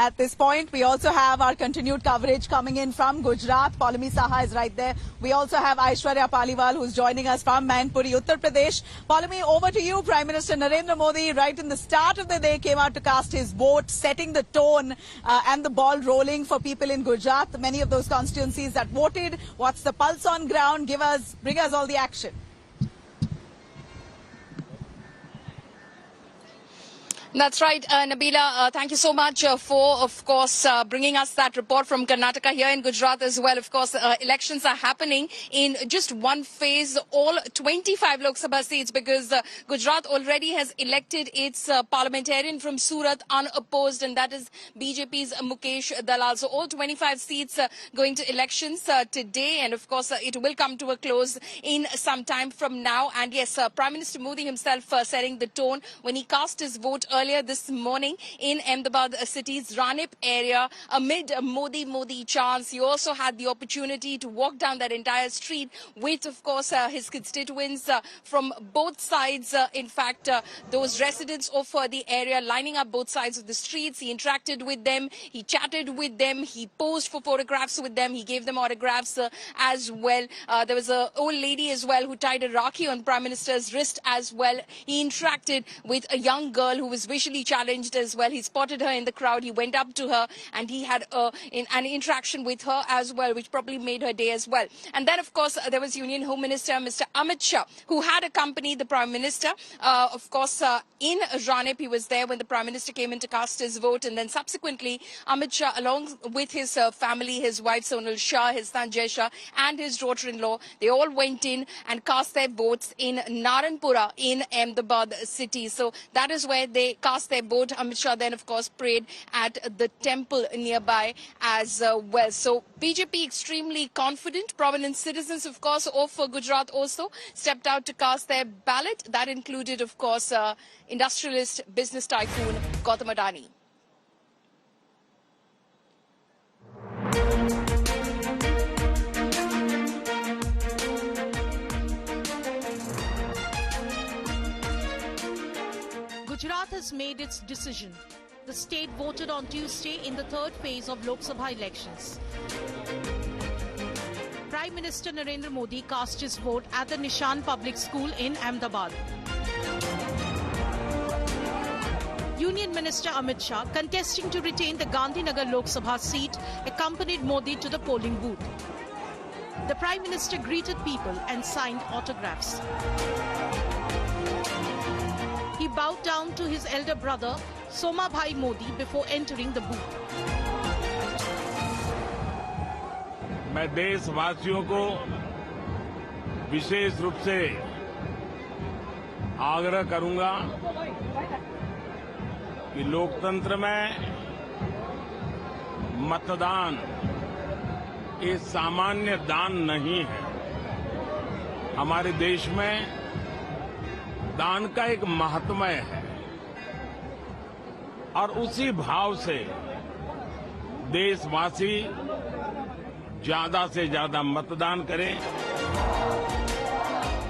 at this point. We also have our continued coverage coming in from Gujarat. Paulami Saha is right there. We also have Aishwarya Paliwal, who's joining us from Mainpuri, Uttar Pradesh. Paulami, over to you. Prime Minister Narendra Modi, right in the start of the day, came out to cast his vote, setting the tone and the ball rolling for people in Gujarat. Many of those constituencies that voted. What's the pulse on ground? Bring us all the action. That's right, Nabila. Thank you so much for, of course, bringing us that report from Karnataka. Here in Gujarat as well, of course, elections are happening in just one phase, all 25 Lok Sabha seats, because Gujarat already has elected its parliamentarian from Surat unopposed, and that is BJP's Mukesh Dalal. So all 25 seats going to elections today, and of course, it will come to a close in some time from now. And yes, Prime Minister Modi himself setting the tone when he cast his vote earlier this morning in Ahmedabad city's Ranip area amid Modi chants. He also had the opportunity to walk down that entire street with, of course, his constituents from both sides. In fact, those residents of the area lining up both sides of the streets. He interacted with them. He chatted with them. He posed for photographs with them. He gave them autographs as well. There was an old lady as well who tied a rakhi on Prime Minister's wrist as well. He interacted with a young girl who was visually challenged as well. He spotted her in the crowd. He went up to her and he had an interaction with her as well, which probably made her day as well. And then, of course, there was Union Home Minister Mr. Amit Shah, who had accompanied the Prime Minister. Of course, in Ranip, he was there when the Prime Minister came in to cast his vote. And then subsequently, Amit Shah, along with his family, his wife Sonal Shah, his son Jai Shah, and his daughter-in-law, they all went in and cast their votes in Naranpura in Ahmedabad city. So that is where they cast their vote. Amit Shah then, of course, prayed at the temple nearby as well. So BJP extremely confident. Prominent citizens, of course, of Gujarat also stepped out to cast their ballot. That included, of course, industrialist business tycoon Gautam Adani. Gujarat has made its decision. The state voted on Tuesday in the third phase of Lok Sabha elections. Prime Minister Narendra Modi cast his vote at the Nishan Public School in Ahmedabad. Union Minister Amit Shah, contesting to retain the Gandhinagar Lok Sabha seat, accompanied Modi to the polling booth. The Prime Minister greeted people and signed autographs. He bowed down to his elder brother, Soma Bhai Modi, before entering the booth. मैं देशवासियों को विशेष रूप से आग्रह करूंगा कि लोकतंत्र में मतदान ये सामान्य दान नहीं है। हमारे देश में दान का एक महात्म्य है और उसी भाव से देशवासी ज्यादा से ज्यादा मतदान करें।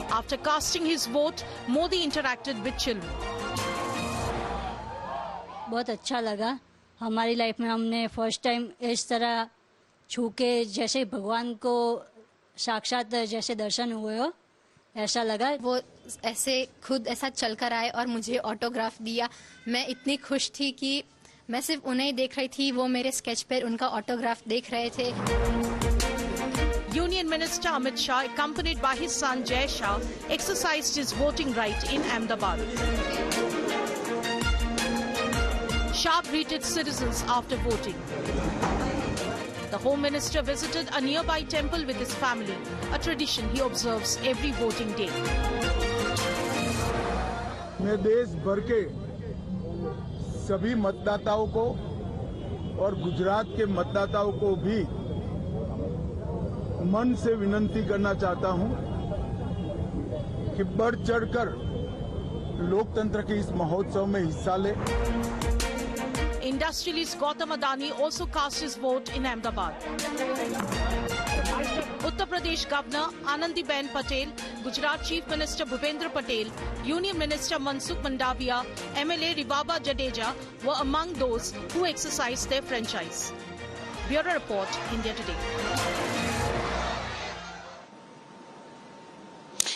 After casting his vote, Modi interacted with children. बहुत अच्छा लगा। हमारी लाइफ में हमने फर्स्ट टाइम इस तरह छू के जैसे भगवान को साक्षात जैसे दर्शन हुए हो ऐसा लगा। वो ऐसे खुद ऐसा चलकर आए और मुझे ऑटोग्राफ दिया। मैं इतनी खुश थी कि मैं सिर्फ उन्हें ही देख रही थी, वो मेरे स्केच पर उनका ऑटोग्राफ देख रहे थे। Union Minister Amit Shah, accompanied by his son Jai Shah, exercised his voting right in Ahmedabad. Shah greeted citizens after voting. The Home Minister visited a nearby temple with his family, a tradition he observes every voting day. मैं देश भर के सभी मतदाताओं को और गुजरात के मतदाताओं को भी मन से विनती करना चाहता हूं कि बढ़ चढ़कर लोकतंत्र के इस महोत्सव में हिस्सा लें। Industrialist Gautam Adani also cast his vote in Ahmedabad. Uttar Pradesh Governor Anandiben Patel, Gujarat Chief Minister Bhupendra Patel, Union Minister Mansukh Mandaviya, MLA Ribaba Jadeja were among those who exercised their franchise. Bureau Report, India Today.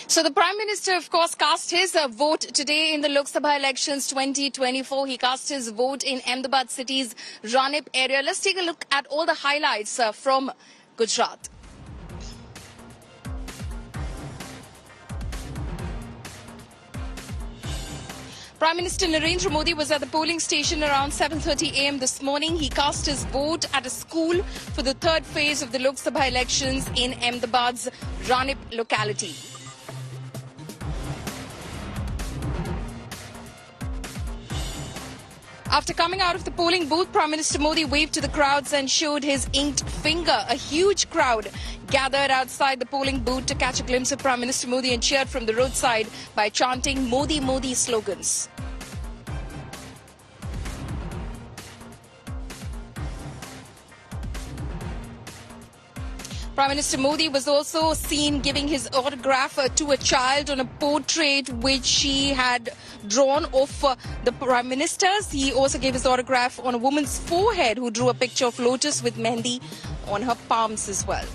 So the Prime Minister, of course, cast his vote today in the Lok Sabha elections 2024. He cast his vote in Ahmedabad city's Ranip area. Let's take a look at all the highlights from Gujarat. Prime Minister Narendra Modi was at the polling station around 7:30 a.m. this morning. He cast his vote at a school for the third phase of the Lok Sabha elections in Ahmedabad's Ranip locality. After coming out of the polling booth, Prime Minister Modi waved to the crowds and showed his inked finger. A huge crowd gathered outside the polling booth to catch a glimpse of Prime Minister Modi and cheered from the roadside by chanting Modi Modi slogans. Prime Minister Modi was also seen giving his autograph to a child on a portrait which she had drawn of the Prime Minister's. He also gave his autograph on a woman's forehead who drew a picture of lotus with mehndi on her palms as well.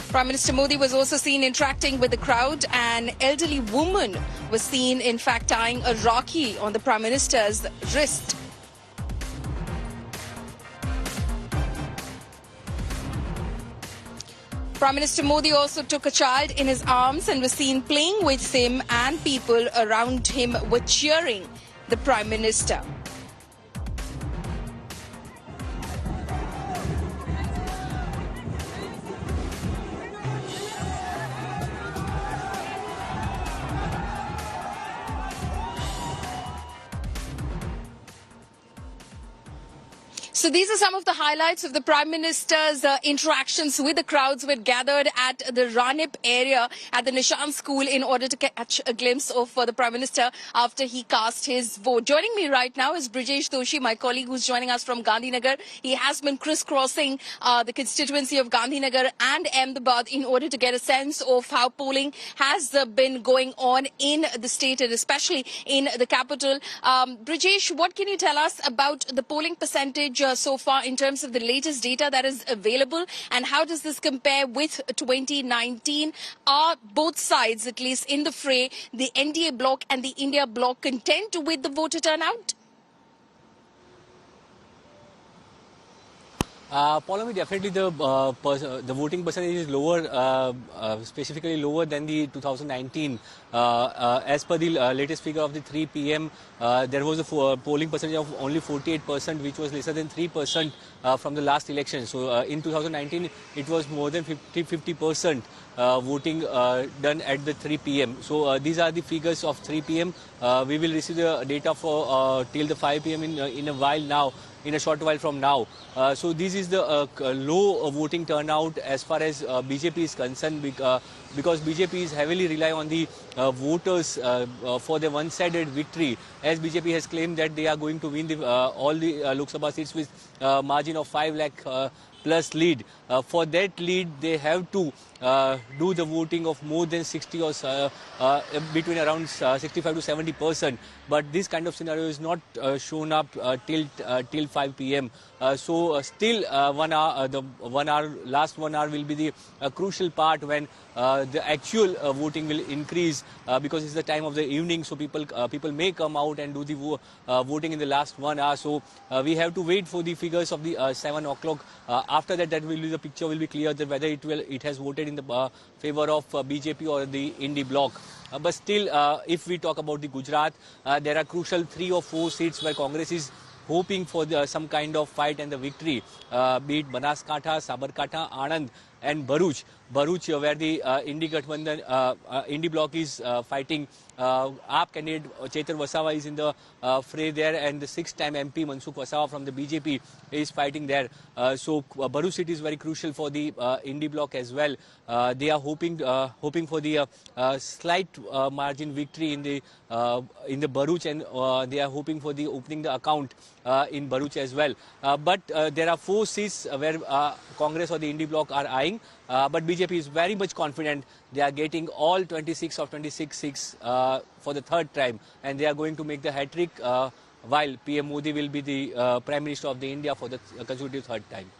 Prime Minister Modi was also seen interacting with the crowd. An elderly woman was seen, in fact, tying a rakhi on the Prime Minister's wrist. Prime Minister Modi also took a child in his arms and was seen playing with him, and people around him were cheering the Prime Minister. So these are some of the highlights of the Prime Minister's interactions with the crowds who had gathered at the Ranip area at the Nishan school in order to catch a glimpse of the Prime Minister after he cast his vote. Joining me right now is Brijesh Doshi, my colleague who's joining us from Gandhinagar. He has been crisscrossing the constituency of Gandhinagar and Ahmedabad in order to get a sense of how polling has been going on in the state and especially in the capital. Brijesh, what can you tell us about the polling percentage so far in terms of the latest data that is available, and how does this compare with 2019? Are both sides, at least in the fray, the NDA bloc and the India bloc, content with the voter turnout? Paula, definitely the voting percentage is lower, specifically lower than the 2019. As per the latest figure of the 3 p.m., there was a polling percentage of only 48%, which was lesser than 3% from the last election. So in 2019, it was more than 50% voting done at the 3 p.m. So these are the figures of 3 p.m. We will receive the data for till the 5 p.m. in a while now. In a short while from now. So this is the low voting turnout as far as BJP is concerned, because BJP is heavily rely on the voters for the one-sided victory, as BJP has claimed that they are going to win the, all the Lok Sabha seats with margin of 5 lakh plus lead. For that lead, they have to do the voting of more than 60 or between around 65 to 70%. But this kind of scenario is not shown up till 5 p.m. So still 1 hour, the 1 hour, last 1 hour will be the crucial part when the actual voting will increase, because it's the time of the evening. So people may come out and do the voting in the last 1 hour. So we have to wait for the figures of the 7 o'clock. After that, the picture will be clear that whether it has voted in the favor of BJP or the India bloc. But still, if we talk about the Gujarat, there are crucial 3 or 4 seats where Congress is hoping for some kind of fight and the victory, be it Banaskantha, Sabarkantha, Anand and Bharuch, where the India Gathbandhan, India bloc is fighting AAP candidate Chetar Wasawa is in the fray there, and the 6th-time MP Mansukh Wasawa from the BJP is fighting there. So Bharuch seat is very crucial for the Indie bloc as well. They are hoping for the slight margin victory in the Bharuch, and they are hoping for the opening the account in Bharuch as well. But there are 4 seats where Congress or the Indie bloc are eyeing. But BJP is very much confident they are getting all 26 of 26 seats for the 3rd time, and they are going to make the hat-trick while PM Modi will be the Prime Minister of the India for the consecutive 3rd time.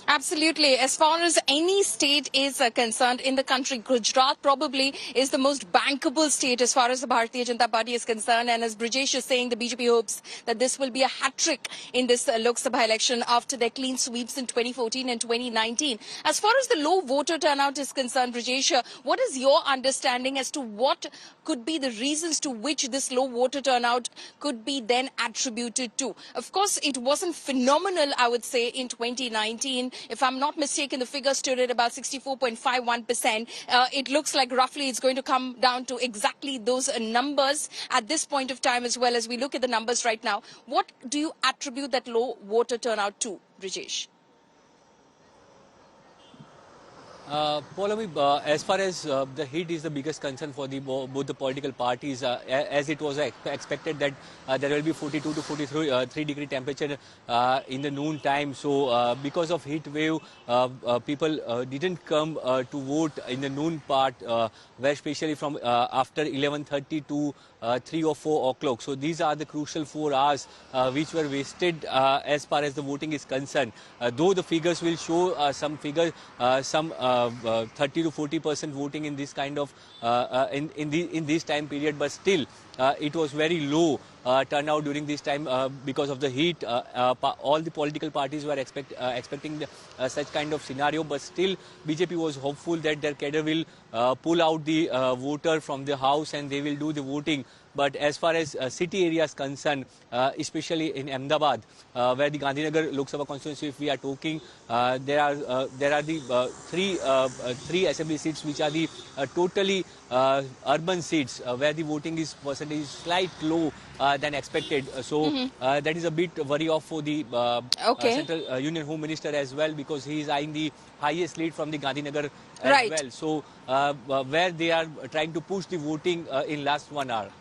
Absolutely. As far as any state is concerned in the country, Gujarat probably is the most bankable state as far as the Bharatiya Janata Party is concerned. And as Brijesh is saying, the BJP hopes that this will be a hat-trick in this Lok Sabha election after their clean sweeps in 2014 and 2019. As far as the low voter turnout is concerned, Brijesh, what is your understanding as to what could be the reasons to which this low voter turnout could be then attributed to? Of course, it wasn't phenomenal, I would say, in 2019. If I'm not mistaken, the figure stood at about 64.51%. It looks like roughly it's going to come down to exactly those numbers at this point of time as well as we look at the numbers right now. What do you attribute that low voter turnout to, Brijesh? Pallavi, as far as the heat is the biggest concern for both the political parties, as it was expected that there will be 42 to 43 degree temperature in the noon time. So because of heat wave, people didn't come to vote in the noon part, where especially from after 11:30 to 3 or 4 o'clock. So these are the crucial 4 hours which were wasted as far as the voting is concerned. Though the figures will show some 30 to 40% voting in this kind of in this time period, but still it was very low turnout during this time because of the heat. All the political parties were expecting such kind of scenario, but still BJP was hopeful that their cadre will pull out the voter from the house and they will do the voting. But as far as city areas concerned, especially in Ahmedabad, where the Gandhinagar Lok Sabha constituency, if we are talking, there are the three assembly seats which are the totally urban seats, where the voting is percentage slightly low than expected. So that is a bit worry off for the Central Union Home Minister as well, because he is eyeing the highest lead from the Gandhinagar as well. So where they are trying to push the voting in last 1 hour.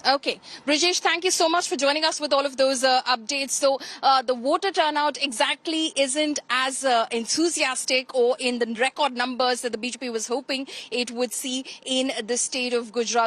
Okay. Brijesh, thank you so much for joining us with all of those updates. So the voter turnout exactly isn't as enthusiastic or in the record numbers that the BJP was hoping it would see in the state of Gujarat.